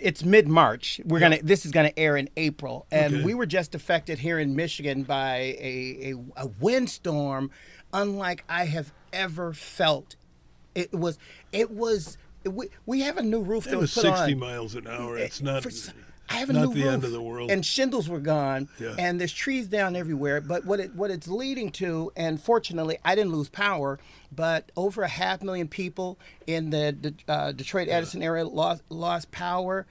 it's mid-March. This is gonna air in April, and we were just affected here in Michigan by a windstorm, unlike I have ever felt. We have a new roof that was put 60 on. miles an hour. It's not. I have a not new the roof, end of the world. and shingles were gone, Yeah. and there's trees down everywhere. But what it's leading to, and fortunately, I didn't lose power, but over 500,000 people in the Detroit Edison area lost power.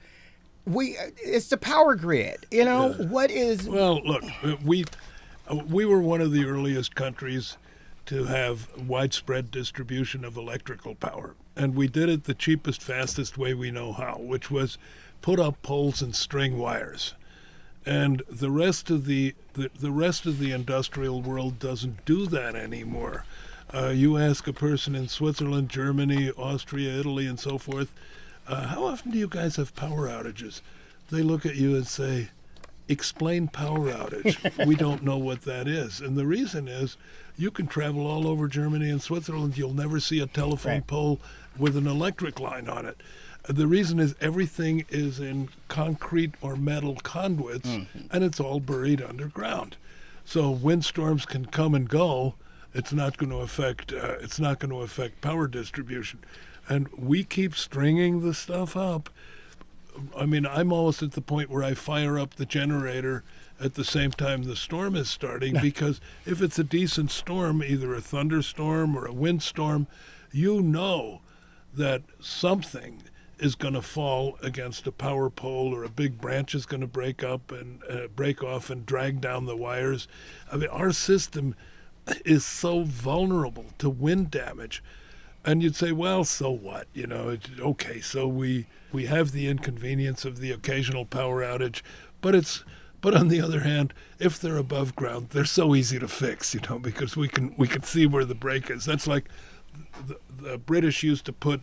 It's the power grid. What is? Well, look, we were one of the earliest countries to have widespread distribution of electrical power, and we did it the cheapest, fastest way we know how, which was put up poles and string wires. And the rest of the industrial world doesn't do that anymore. You ask a person in Switzerland, Germany, Austria, Italy, and so forth, how often do you guys have power outages? They look at you and say, explain power outage. We don't know what that is. And the reason is you can travel all over Germany and Switzerland. You'll never see a telephone pole with an electric line on it. The reason is everything is in concrete or metal conduits, and it's all buried underground. So windstorms can come and go. It's not going to affect. It's not going to affect power distribution, and we keep stringing the stuff up. I mean, I'm almost at the point where I fire up the generator at the same time the storm is starting, because if it's a decent storm, either a thunderstorm or a windstorm, you know that something is going to fall against a power pole, or a big branch is going to break up and break off and drag down the wires. I mean, our system is so vulnerable to wind damage. And you'd say, well, so what? Okay, so we have the inconvenience of the occasional power outage, but on the other hand, if they're above ground, they're so easy to fix, because we can see where the break is. That's like the British used to put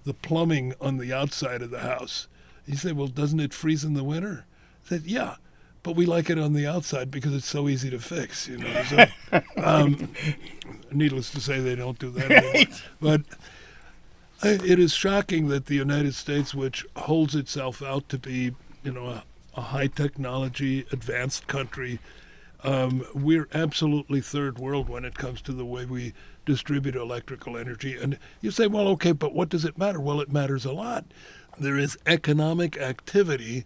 the plumbing on the outside of the house. You say, well, doesn't it freeze in the winter? I said, yeah, but we like it on the outside because it's so easy to fix. So, needless to say, they don't do that anymore. But it is shocking that the United States, which holds itself out to be, a high technology, advanced country, we're absolutely third world when it comes to the way we distribute electrical energy. And you say, well, okay, but what does it matter? Well, it matters a lot. There is economic activity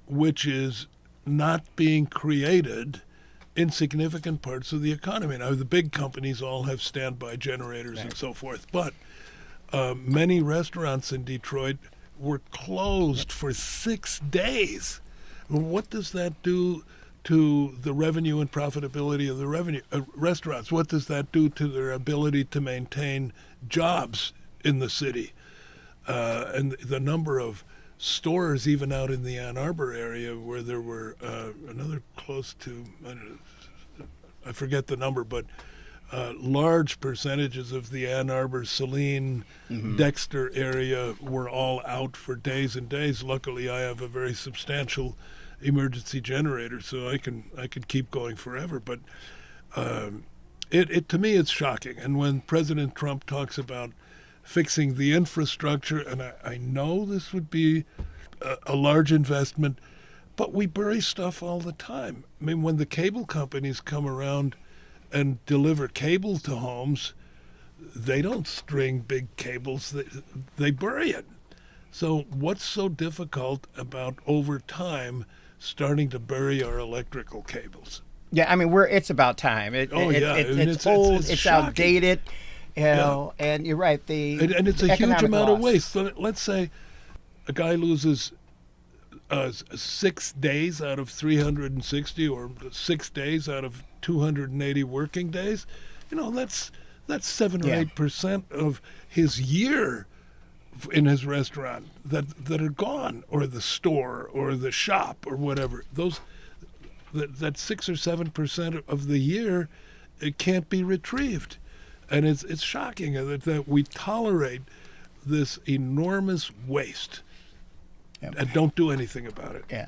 which is not being created in significant parts of the economy. Now, the big companies all have standby generators and so forth, but many restaurants in Detroit were closed for 6 days. What does that do to the revenue and profitability of the restaurants? What does that do to their ability to maintain jobs in the city? And the number of stores, even out in the Ann Arbor area, where there were another close to, I forget the number, but large percentages of the Ann Arbor, Saline, Dexter area were all out for days and days. Luckily, I have a very substantial emergency generator, so I can keep going forever. But it to me, it's shocking. And when President Trump talks about fixing the infrastructure, and I know this would be a large investment, but we bury stuff all the time. I mean, when the cable companies come around and deliver cable to homes, they don't string big cables, they bury it. So what's so difficult about, over time, starting to bury our electrical cables? Yeah, I mean, it's about time. It's old, it's outdated, and you're right. And it's a huge amount of waste. So let's say a guy loses 6 days out of 360, or 6 days out of 280 working days. That's 7 or 8% of his year in his restaurant that are gone, or the store, or the shop, or whatever. That 6 or 7% of the year, it can't be retrieved, and it's shocking that we tolerate this enormous waste and don't do anything about it. Yeah.